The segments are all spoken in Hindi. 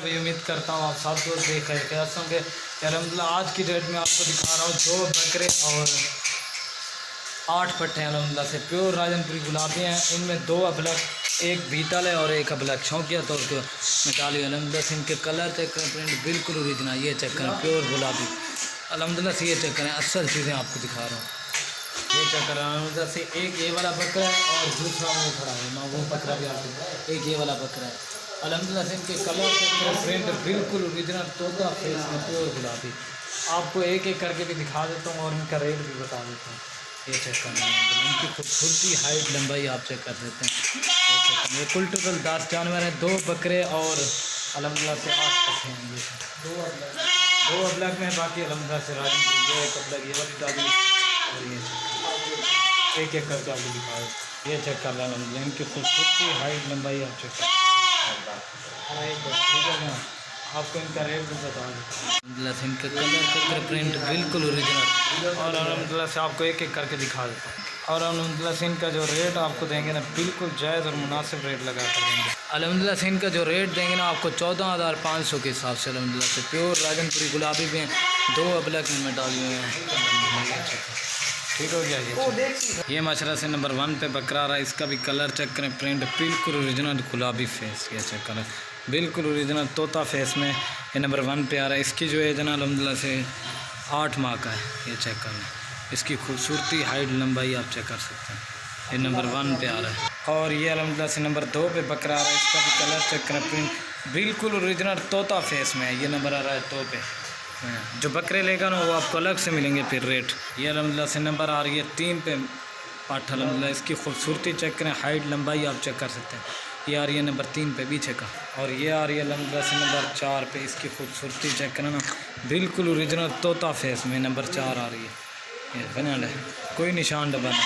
भाई उम्मीद करता हूँ आप सब दोस्त देख रहे थे होंगे। अलहमदिल्ला आज की डेट में आपको दिखा रहा हूँ 2 बकरे और 8 पट्टे अलहमदिल्ला से प्योर राजनपुरी गुलाबी हैं। इनमें 2 अबलग, एक बीतल है और एक अबलग शौकिया तौर पर मिटाली। अलहमदिल्ला से इनके कलर चेक करें, प्रिंट बिल्कुल ओरिजिनल, ये चेक करें प्योर गुलाबी। अलहमदिल्ला से ये चेक करें, असल चीज़ें आपको दिखा रहा हूँ। ये चेक करें अलहमदिल्ला से एक ये वाला बकरा है और दूसरा वो खड़ा है, मैं वो बकरा भी आपको, एक ये वाला बकरा है। अलहमदिल्ला से इनके कलर प्रिंट बिल्कुल ओरिजिनल तोता फेस में प्योर गुलाबी। आपको एक एक करके भी दिखा देता हूँ और इनका रेट भी बता देता हूँ। ये चेक करना, इनकी खूबसूरती, हाइट, लंबाई आप चेक कर सकते हैं। ये चेक करना, ये कुल टोटल 10 जानवर हैं, 2 बकरे और अलहमदिल्ला से 8 पट्टे हैं। ये 2 अबलग में, बाकी अलहमदिल्ला से राजनपुरी, ये एक अबलग, ये वाली डाली और ये एक एक करके आपको दिखा दो। ये चेक कर रहा है इनकी खूबसूरती, हाइट, लंबाई आप चेक कर, ठीक है ना। आपको इनका रेट भी बता दें। इनके कलर प्रिंट बिल्कुल ओरिजिनल और अलहमदिल्ला से आपको एक एक करके दिखा देता हूँ। और अलहमदिल्ला से इनका जो रेट आपको देंगे ना, बिल्कुल जायज़ और मुनासिब रेट लगा कर देंगे। अलहमदिल्ला से इनका जो रेट देंगे ना आपको 14,500 के हिसाब से। अलहमदिल्ला से प्योर राजनपुरी गुलाबी भी हैं, 2 अबलग में डाली हुए हैं, ठीक हो गया। ये माशाल्लाह से नंबर 1 पे बकरा रहा है, इसका भी कलर चेक करें, प्रिंट बिल्कुल ओरिजिनल गुलाबी फेस, ये चेक करें बिल्कुल ओरिजिनल तोता फेस में। ये नंबर 1 पे आ रहा है। इसकी जो एज है ना अलहमदिल्ला से 8 माह का है, ये चेक करें। इसकी खूबसूरती, हाइट, लंबाई आप चेक कर सकते हैं। ये नंबर 1 पे आ रहा है। और ये अलहमदिल्ला से नंबर 2 पे बकरा आ रहा है, इसका भी कलर चेक करें, प्रिंट बिल्कुल ओरिजिनल तोता फेस में है। ये नंबर आ रहा है 2 पे। जो बकरे लेगा ना वो आपको अलग से मिलेंगे फिर रेट। ये अलहमदिल्ला से नंबर आ रही है 3 पे पाठ। अलहमदिल्ला इसकी खूबसूरती चेक करें, हाइट, लंबाई आप चेक कर सकते हैं। ये आ रही है नंबर 3 पे पीछे का। और ये आ रही है अलहमदिल्ला से नंबर 4 पे, इसकी खूबसूरती चेक करें ना, बिल्कुल ओरिजिनल तोता फेस में नंबर 4 आ रही है। ये बनल है, कोई निशान डबल है।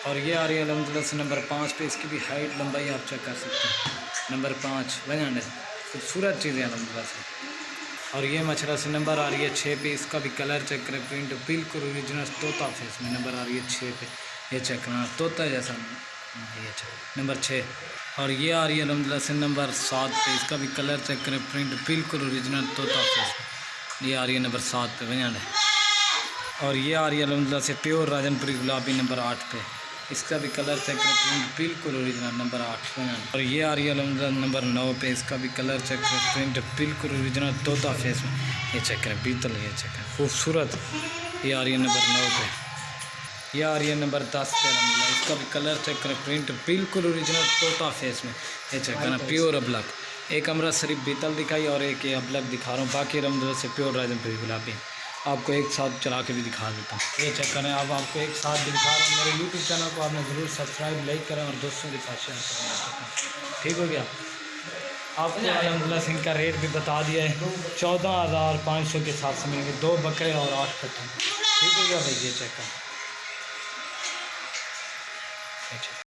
और ये आ रही है अलहमदिल्ला से नंबर 5 पे, इसकी भी हाइट, लंबाई आप चेक कर सकते हैं। नंबर 5 बनल है, खूबसूरत चीज़ें अलहमदिल्ला से। और ये मछरा से नंबर आ रही है 6 पे, इसका भी कलर चेक करें, प्रिंट बिल्कुल ओरिजिनल तोता फेस में नंबर आ रही है 6 पे। ये चेक करना, तोता जैसा, ये चेक नंबर 6। और ये आ रही है अलहमदिल्ला से नंबर 7 पे, इसका भी कलर चेक करें, प्रिंट बिल्कुल ओरिजिनल तोता फेस में। ये आ रही है नंबर 7 पे बयान है। और ये आ रही है अलहमदिल्ला से प्योर राजनपुरी गुलाबी नंबर 8 पे, इसका भी कलर चेक करें, प्रिंट बिल्कुल ओरिजिनल नंबर 8 बयान। और ये आ रही है अलहमदिल्ला नंबर 9 पे, इसका भी कलर चेक करें, प्रिंट बिल्कुल ओरिजिनल तोता फेस में। ये चेक करें बीतल, ये चेक करें खूबसूरत। ये आ रही है नंबर 9 पे। यह आ रही है नंबर 10 पे अलहमदिल्ला, इसका भी कलर चेक करें, प्रिंट बिल्कुल ओरिजिनल तोता फेस में। ये चेक करें प्योर अबलग। एक अमरा शरीफ बीतल दिखाई और एक ये अबलग दिखा रहा हूँ, बाकी अलहमदिल्ला से प्योर राजनपुरी गुलाबी। आपको एक साथ चला के भी दिखा देता हूँ। ये चेक करें, अब आपको एक साथ भी दिखा रहा हूँ। मेरे यूट्यूब चैनल को आपने ज़रूर सब्सक्राइब, लाइक करें और दोस्तों के साथ शेयर करें, ठीक हो गया। आपको अलहमदिल्ला से इनका रेट भी बता दिया है, 14,500 के हिसाब से मिलेंगे, 2 बकरे और 8 पट्टे, ठीक हो गया भाई। ये चेक करें।